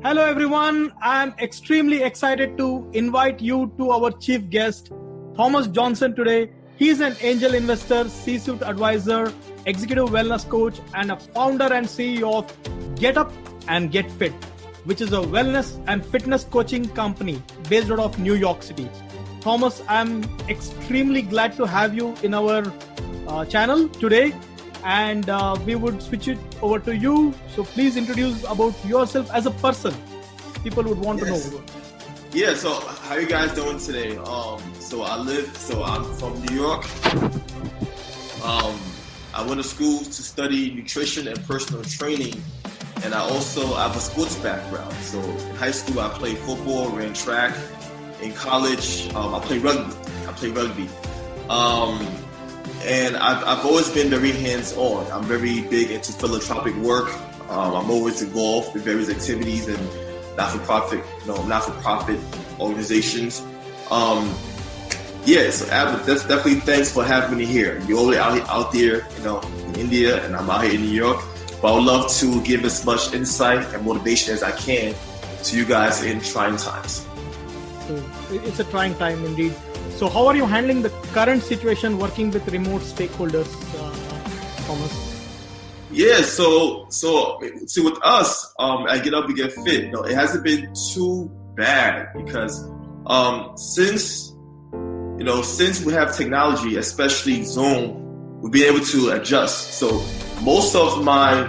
Hello everyone, I'm extremely excited to invite you to our chief guest, Thomas Johnson today. He's an angel investor, C-suite advisor, executive wellness coach, and a founder and CEO of Get Up and Get Fit, which is a wellness and fitness coaching company based out of New York City. Thomas, I'm extremely glad to have you in our channel today. And we would switch it over to you. So please introduce about yourself as a person. People would want to know. Yeah, so how you guys doing today? So I'm from New York. I went to school to study nutrition and personal training. And I also have a sports background. So in high school, I played football, ran track. In college, I played rugby. And I've always been very hands-on. I'm very big into philanthropic work. I'm always involved in various activities and not-for-profit organizations. So that's definitely thanks for having me here. You're already out there, in India, and I'm out here in New York. But I would love to give as much insight and motivation as I can to you guys in trying times. So it's a trying time indeed. So how are you handling the current situation working with remote stakeholders, Thomas? Yeah, so see with us, at Get Up and Get Fit, it hasn't been too bad because since we have technology, especially Zoom, we've been able to adjust. So most of my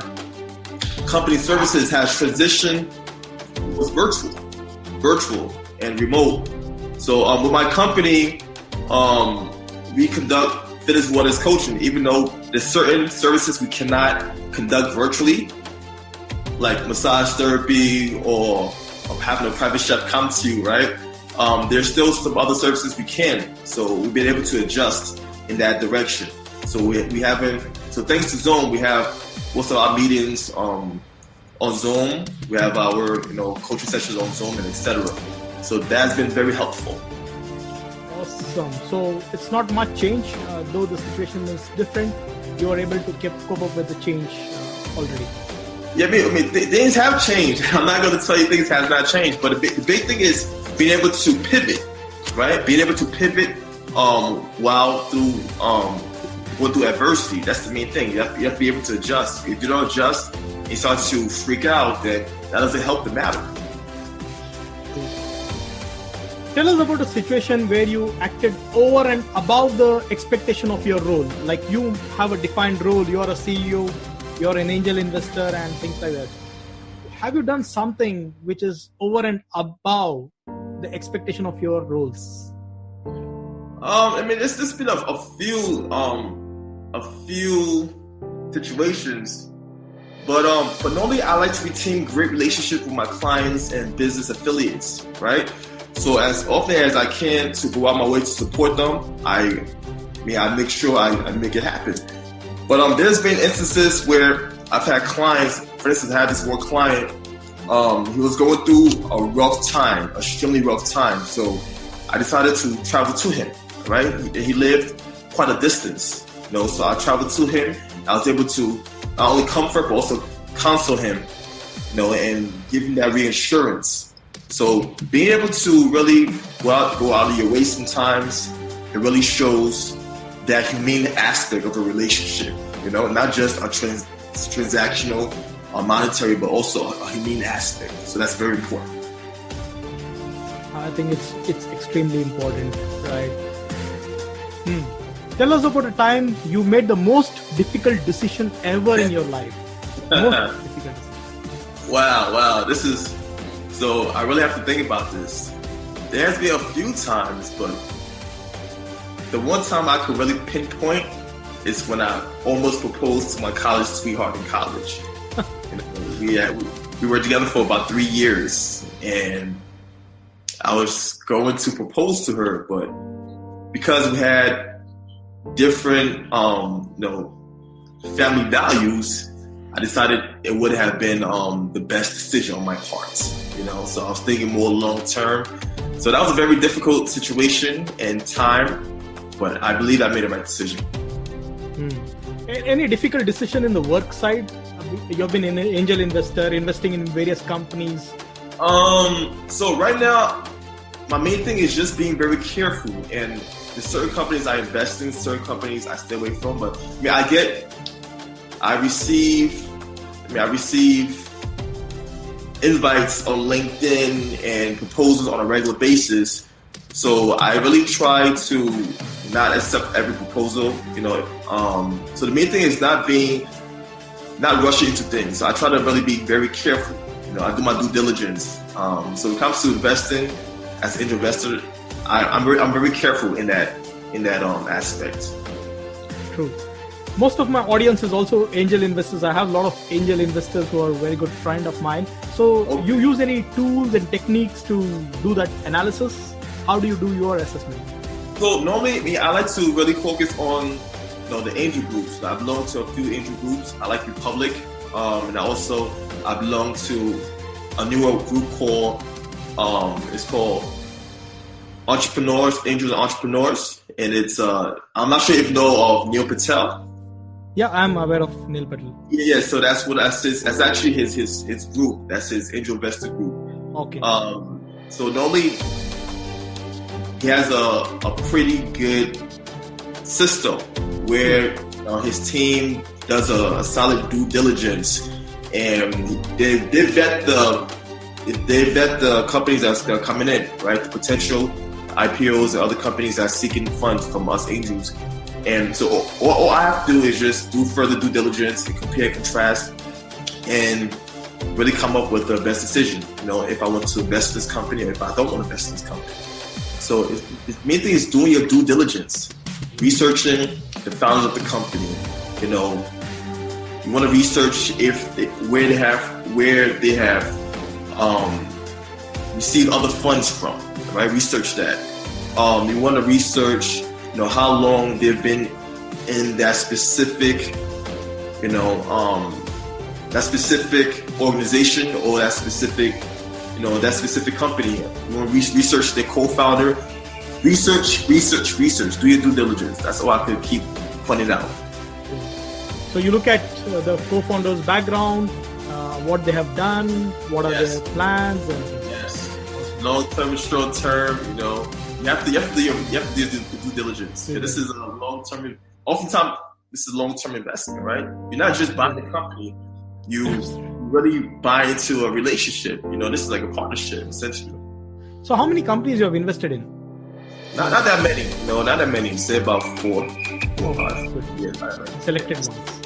company services has transitioned was virtual and remote. So with my company, we conduct fitness wellness coaching, even though there's certain services we cannot conduct virtually, like massage therapy or having a private chef come to you, right? There's still some other services we can. So we've been able to adjust in that direction. So so thanks to Zoom, we have most of our meetings on Zoom. We have our coaching sessions on Zoom and etc. So that's been very helpful. Awesome. So it's not much change, though the situation is different. You are able to cope up with the change already. Yeah, I mean, things have changed. I'm not going to tell you things have not changed, but the big thing is being able to pivot, right? Being able to pivot while going through adversity. That's the main thing. You have to be able to adjust. If you don't adjust, and you start to freak out, then that doesn't help the matter. Tell us about a situation where you acted over and above the expectation of your role. Like you have a defined role, you're a CEO, you're an angel investor and things like that. Have you done something which is over and above the expectation of your roles? I mean, there's been a few situations, but normally I like to retain great relationships with my clients and business affiliates, right? So as often as I can to go out my way to support them, I make sure I make it happen. But there's been instances where I've had clients, for instance, I had this one client, he was going through a rough time, extremely rough time. So I decided to travel to him, right? He lived quite a distance, so I traveled to him. I was able to not only comfort, but also counsel him, and give him that reassurance. So being able to really go out of your way sometimes, it really shows that humane aspect of a relationship, not just a transactional or monetary, but also a humane aspect. So that's very important. I think it's extremely important, right? Tell us about a time you made the most difficult decision ever in your life. Most difficult decision. Wow. So I really have to think about this. There has been a few times, but the one time I could really pinpoint is when I almost proposed to my college sweetheart in college. We were together for about 3 years, and I was going to propose to her, but because we had different, family values, I decided it would have been the best decision on my part. So I was thinking more long term. So that was a very difficult situation and time, but I believe I made the right decision. Any difficult decision in the work side? You've been an angel investor, investing in various companies. So right now, my main thing is just being very careful. And there's certain companies I invest in, certain companies I stay away from. But I receive invites on LinkedIn and proposals on a regular basis. So I really try to not accept every proposal, So the main thing is not rushing into things. So I try to really be very careful. I do my due diligence. So when it comes to investing as an angel investor, I'm very careful in that aspect. True. Most of my audience is also angel investors. I have a lot of angel investors who are very good friend of mine. So You use any tools and techniques to do that analysis? How do you do your assessment? So normally, I like to really focus on the angel groups. I belong to a few angel groups. I like Republic, and I belong to a newer group called it's called Entrepreneurs, Angels and Entrepreneurs, and it's I'm not sure if you know of Neil Patel. Yeah, I'm aware of Neil Patel. Yeah. So that's actually his group. That's his angel investor group. Okay. So normally he has a pretty good system where his team does a solid due diligence, and they vet the companies that's coming in, right? The potential IPOs and other companies that are seeking funds from us angels. And so all I have to do is just do further due diligence and compare and contrast and really come up with the best decision, if I want to invest in this company or if I don't want to invest in this company. So the main thing is doing your due diligence, researching the founders of the company. You want to research where they have received other funds from, right? Research that. You want to research, how long they've been in that specific, that specific organization or that specific company. You want to research their co-founder. Research. Do your due diligence. That's all I could keep pointing out. So you look at the co-founder's background, what they have done, what are their plans, and long term and short term. You have to do your due diligence. Yeah, this is a long term. Oftentimes, this is long term investment, right? You're not just buying a company. You really buy into a relationship. This is like a partnership, essentially. So how many companies you have invested in? Not that many. No, not that many. Say about 4 or 5. Good. Yeah, selected ones.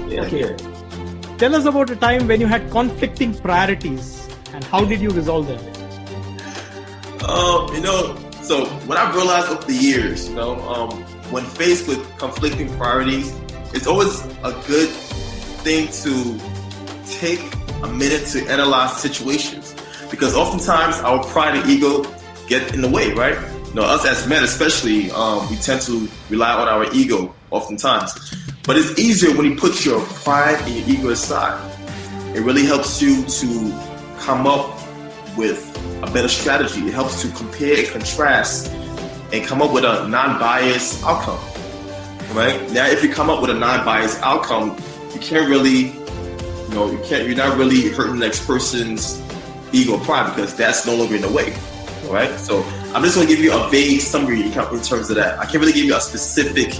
Yeah. Okay. Yeah. Tell us about a time when you had conflicting priorities and how did you resolve them? So what I've realized over the years, when faced with conflicting priorities, it's always a good thing to take a minute to analyze situations, because oftentimes our pride and ego get in the way, right? Us as men especially, we tend to rely on our ego oftentimes. But it's easier when you put your pride and your ego aside. It really helps you to come up with a better strategy. It helps to compare and contrast and come up with a non-biased outcome, right? Now, if you come up with a non-biased outcome, you can't really, you're not really hurting the next person's ego or pride, because that's no longer in the way, right? So I'm just going to give you a vague summary in terms of that. I can't really give you a specific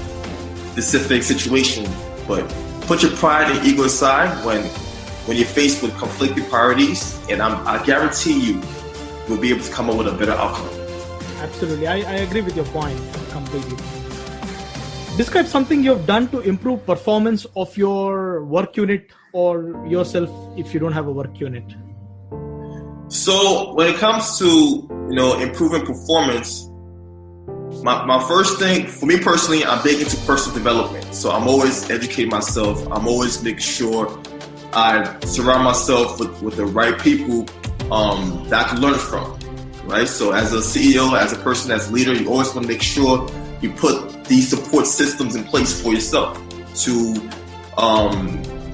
situation, but put your pride and ego aside when you're faced with conflicting priorities, and I guarantee you'll be able to come up with a better outcome. Absolutely. I agree with your point completely. Describe something you've done to improve performance of your work unit or yourself if you don't have a work unit. So when it comes to improving performance, my first thing, for me personally, I'm big into personal development. So I'm always educating myself. I'm always making sure I surround myself with the right people that I can learn from, right? So as a CEO, as a person, as a leader, you always want to make sure you put these support systems in place for yourself to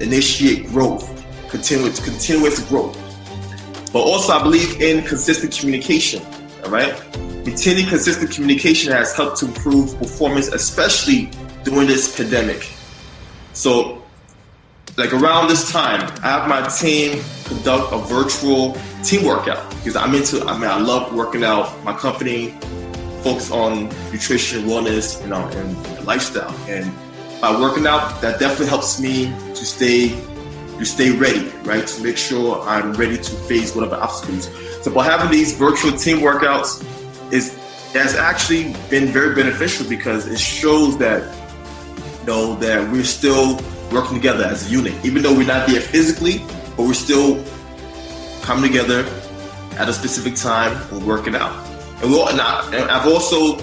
initiate growth, continuous growth. But also, I believe in consistent communication, all right? Maintaining consistent communication has helped to improve performance, especially during this pandemic. So, like around this time, I have my team conduct a virtual team workout because I love working out. My company focus on nutrition, wellness, and lifestyle. And by working out, that definitely helps me to stay ready, right? To make sure I'm ready to face whatever obstacles. So by having these virtual team workouts has actually been very beneficial because it shows that that we're still working together as a unit, even though we're not there physically, but we're still coming together at a specific time and working out. And I've also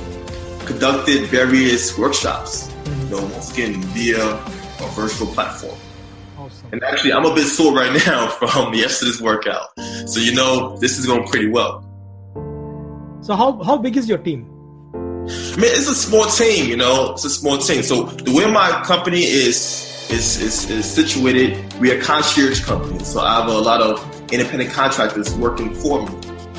conducted various workshops, once again via a virtual platform. Awesome. And actually, I'm a bit sore right now from yesterday's workout. So this is going pretty well. So how big is your team? I mean, it's a small team, It's a small team. So the way my company is situated, we are a concierge company. So I have a lot of independent contractors working for me.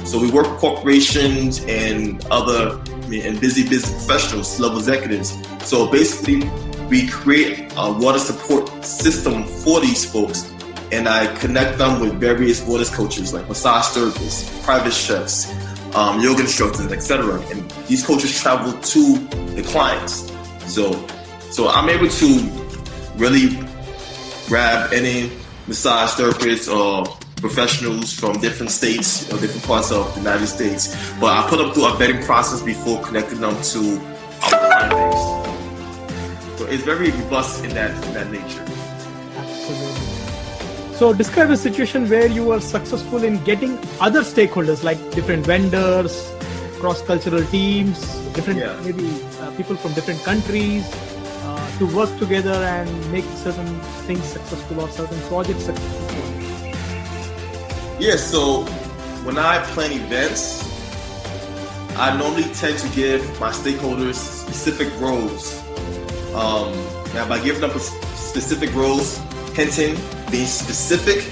So we work with corporations and and busy business professionals, level executives. So basically, we create a water support system for these folks, and I connect them with various wellness coaches like massage therapists, private chefs, yoga instructors, etc. And these coaches travel to the clients. So I'm able to really grab any massage therapists or professionals from different states, different parts of the United States. But I put them through a vetting process before connecting them to our client base. So it's very robust in that nature. Absolutely. So describe a situation where you were successful in getting other stakeholders like different vendors, cross-cultural teams, maybe people from different countries to work together and make certain things successful or certain projects successful. Yeah, so when I plan events, I normally tend to give my stakeholders specific roles. Now, by giving them specific roles, hinting, being specific,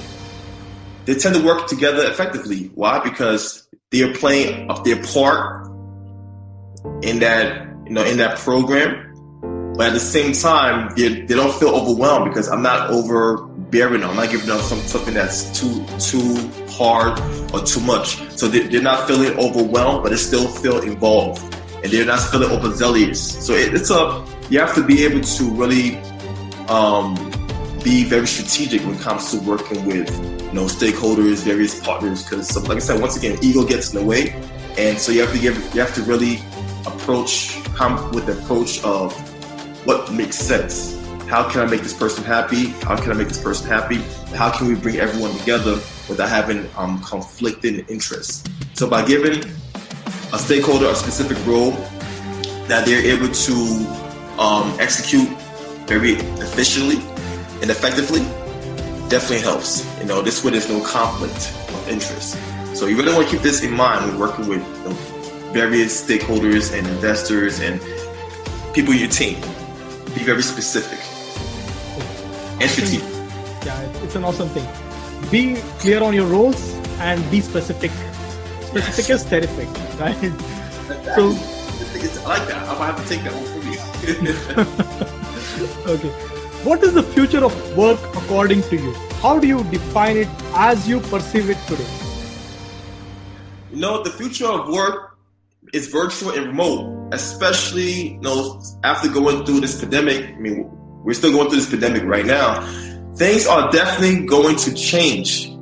they tend to work together effectively. Why? Because they are playing their part in that program. But at the same time, they don't feel overwhelmed because I'm not overbearing them. I'm not giving them something that's too hard or too much. So they're not feeling overwhelmed, but they still feel involved. And they're not feeling overzealous. So you have to be able to really be very strategic when it comes to working with stakeholders, various partners. Because like I said, once again, ego gets in the way. And so you have to really come with the approach of what makes sense. How can I make this person happy? How can I make this person happy? How can we bring everyone together without having conflicting interests? So by giving a stakeholder a specific role that they're able to execute very efficiently and effectively, definitely helps. This way there's no conflict of interest. So you really want to keep this in mind when working with various stakeholders and investors and people in your team. Be very specific and strategic. Yeah, it's an awesome thing. Be clear on your roles and be specific. Specific is terrific, right? So I like that. I'm gonna have to take that one from you. Okay. What is the future of work according to you? How do you define it as you perceive it today? The future of work is virtual and remote, especially after going through this pandemic. I mean, we're still going through this pandemic right now. Things are definitely going to change.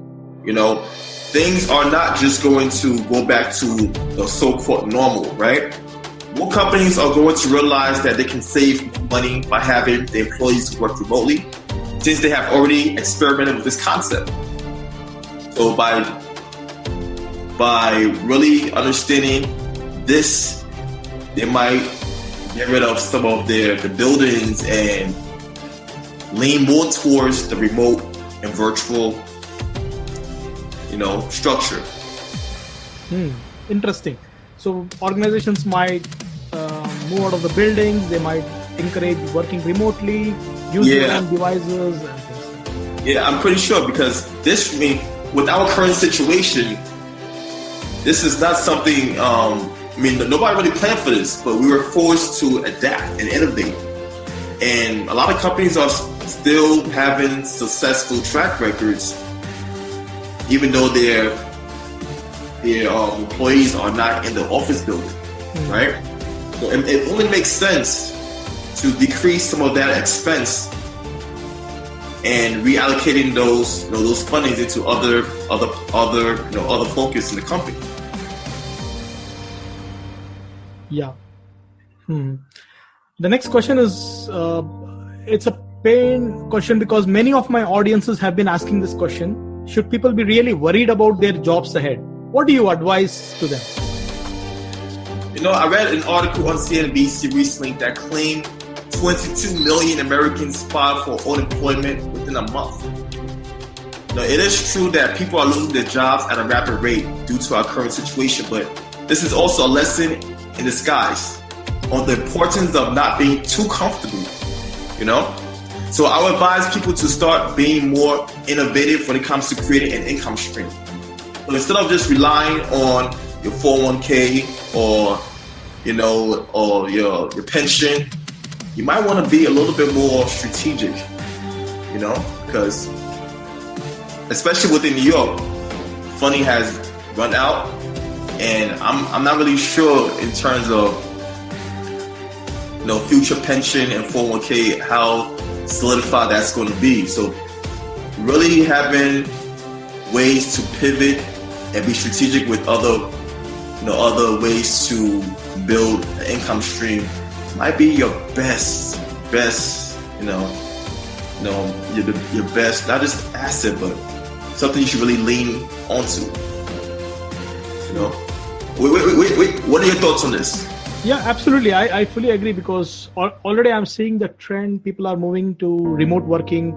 Things are not just going to go back to the so-called normal, right? More companies are going to realize that they can save money by having the employees work remotely, since they have already experimented with this concept. So by really understanding this, they might get rid of some of the buildings and lean more towards the remote and virtual, structure. Interesting. So organizations might move out of the buildings. They might encourage working remotely, use their own devices and things like that. Yeah, I'm pretty sure because with our current situation, this is not something. Nobody really planned for this, but we were forced to adapt and innovate. And a lot of companies are still having successful track records, even though they're their employees are not in the office building, right? So it only makes sense to decrease some of that expense and reallocating those fundings into other focus in the company. Yeah. The next question is, it's a pain question because many of my audiences have been asking this question. Should people be really worried about their jobs ahead? What do you advise to them? I read an article on CNBC recently that claimed 22 million Americans filed for unemployment within a month. It is true that people are losing their jobs at a rapid rate due to our current situation, but this is also a lesson in disguise on the importance of not being too comfortable, So I would advise people to start being more innovative when it comes to creating an income stream. So instead of just relying on your 401k or your pension, you might want to be a little bit more strategic, because especially within New York, funding has run out, and I'm not really sure in terms of future pension and 401k how solidified that's going to be. So really having ways to pivot and be strategic with other ways to build an income stream might be your best, your best, not just asset, but something you should really lean onto. What are your thoughts on this? Yeah, absolutely. I fully agree because already I'm seeing the trend. People are moving to remote working.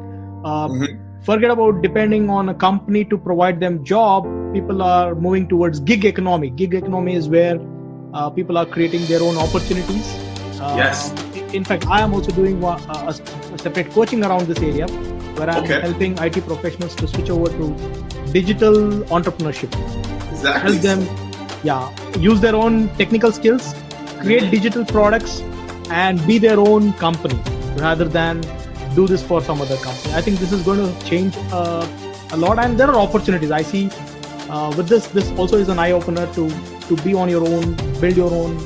Forget about depending on a company to provide them job. People are moving towards gig economy. Gig economy is where people are creating their own opportunities. Yes. In fact, I am also doing a separate coaching around this area where I'm helping IT professionals to switch over to digital entrepreneurship. Exactly. Help them, use their own technical skills, create digital products, and be their own company rather than do this for some other company. I think this is going to change a lot, and there are opportunities. I see with this also is an eye-opener to be on your own, build your own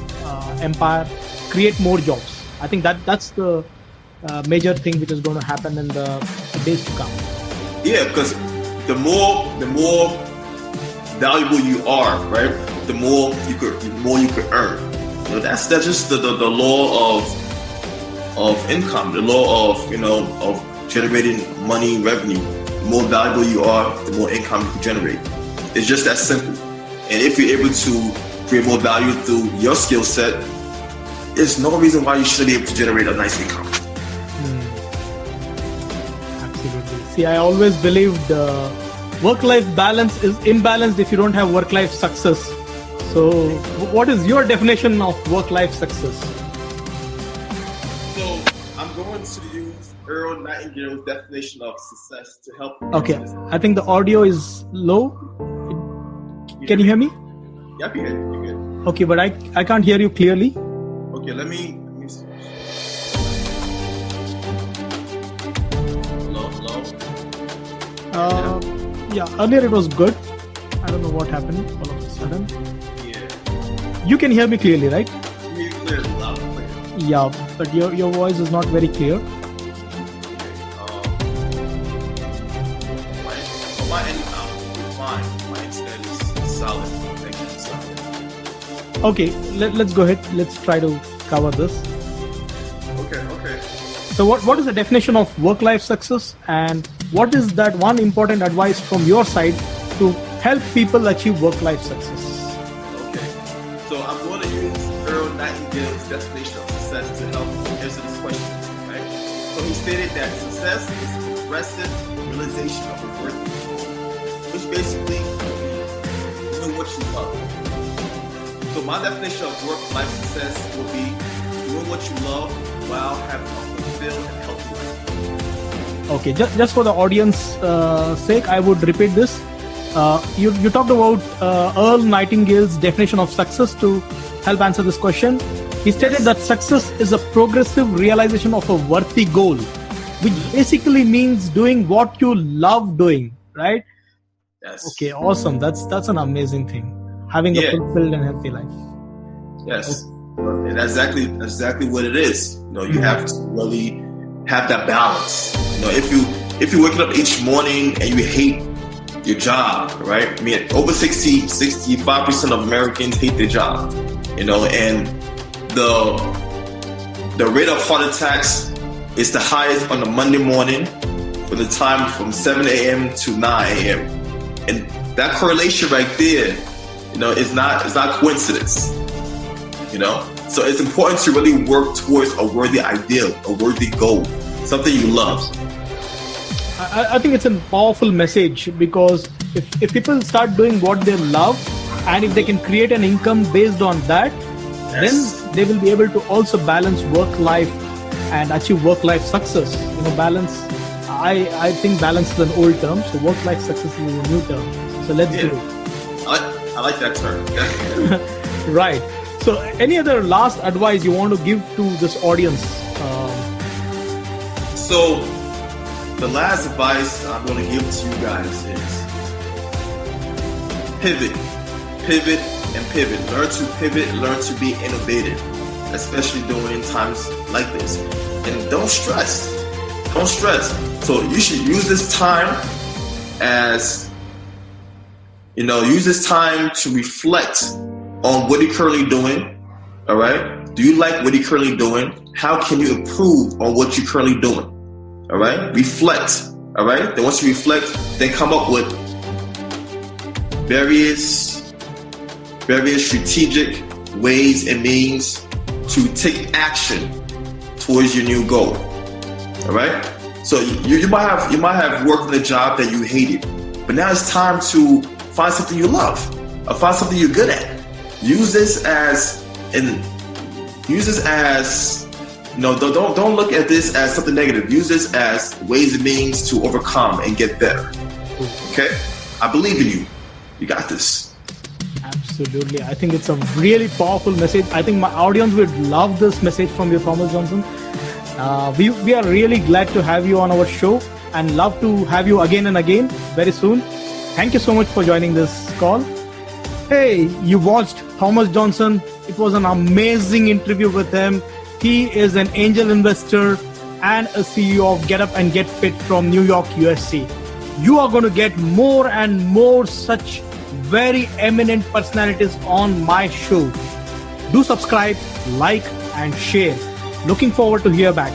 empire, create more jobs. I think that's the major thing which is going to happen in the days to come. Yeah, because the more valuable you are, right, the more you could earn. That's just the law of income, the law of generating money, revenue. The more valuable you are, the more income you can generate. It's just that simple. And if you're able to create more value through your skill set, there's no reason why you shouldn't be able to generate a nice income. Absolutely. See, I always believed work-life balance is imbalanced if you don't have work-life success. So what is your definition of work-life success? So I'm going to use Earl Nightingale's definition of success to help. Okay, I think the audio is low. Can you hear me? Yeah, you're good. Okay, but I can't hear you clearly. Okay, let me see. Hello? Yeah, earlier it was good. I don't know what happened all of a sudden. Yeah. You can hear me clearly, right? Me clearly, loud and clear. Yeah, but your voice is not very clear. My end fine. My internet is solid. Connection is solid. Okay, let's go ahead. Let's try to cover this. Okay. So what is the definition of work-life success, and what is that one important advice from your side to help people achieve work-life success? Okay, so I'm going to use Earl Nightingale's definition of success to help answer this question, right? So he stated that success is the progressive realization of a worthy goal, which basically means doing what you love. So my definition of work-life success will be doing what you love while having a fulfilled and healthy life. Okay, just for the audience sake, I would repeat this. You talked about Earl Nightingale's definition of success to help answer this question. He stated that success is a progressive realization of a worthy goal, which basically means doing what you love doing, right? Yes. Okay, awesome. That's an amazing thing. having a fulfilled and healthy life. Yes. And that's exactly what it is. You have to really have that balance. If you're waking up each morning and you hate your job, right? I mean, over 65% of Americans hate their job, and the rate of heart attacks is the highest on a Monday morning for the time from 7 a.m. to 9 a.m. And that correlation right there, is not coincidence, So it's important to really work towards a worthy ideal, a worthy goal, something you love. I think it's a powerful message, because if people start doing what they love, and if they can create an income based on that, then they will be able to also balance work life and achieve work life success. Balance. I think balance is an old term, so work life success is a new term. So let's do it. I like that term. Right. So any other last advice you want to give to this audience? So the last advice I'm going to give to you guys is pivot, and pivot. Learn to pivot, learn to be innovative, especially during times like this. And don't stress. So you should use this time to reflect on what you're currently doing. All right. Do you like what you're currently doing? How can you improve on what you're currently doing? All right. Reflect. All right. Then once you reflect, then come up with various strategic ways and means to take action towards your new goal. All right. So you might have worked in a job that you hated, but now it's time to find something you love, or find something you're good at. Use this as don't look at this as something negative. Use this as ways and means to overcome and get better. Okay? I believe in you. You got this. Absolutely. I think it's a really powerful message. I think my audience would love this message from you, Thomas Johnson. We are really glad to have you on our show, and love to have you again and again very soon. Thank you so much for joining this call. Hey, you watched Thomas Johnson. It was an amazing interview with him. He is an angel investor and a CEO of Get Up and Get Fit from New York, USA. You are going to get more and more such very eminent personalities on my show. Do subscribe, like, and share. Looking forward to hear back.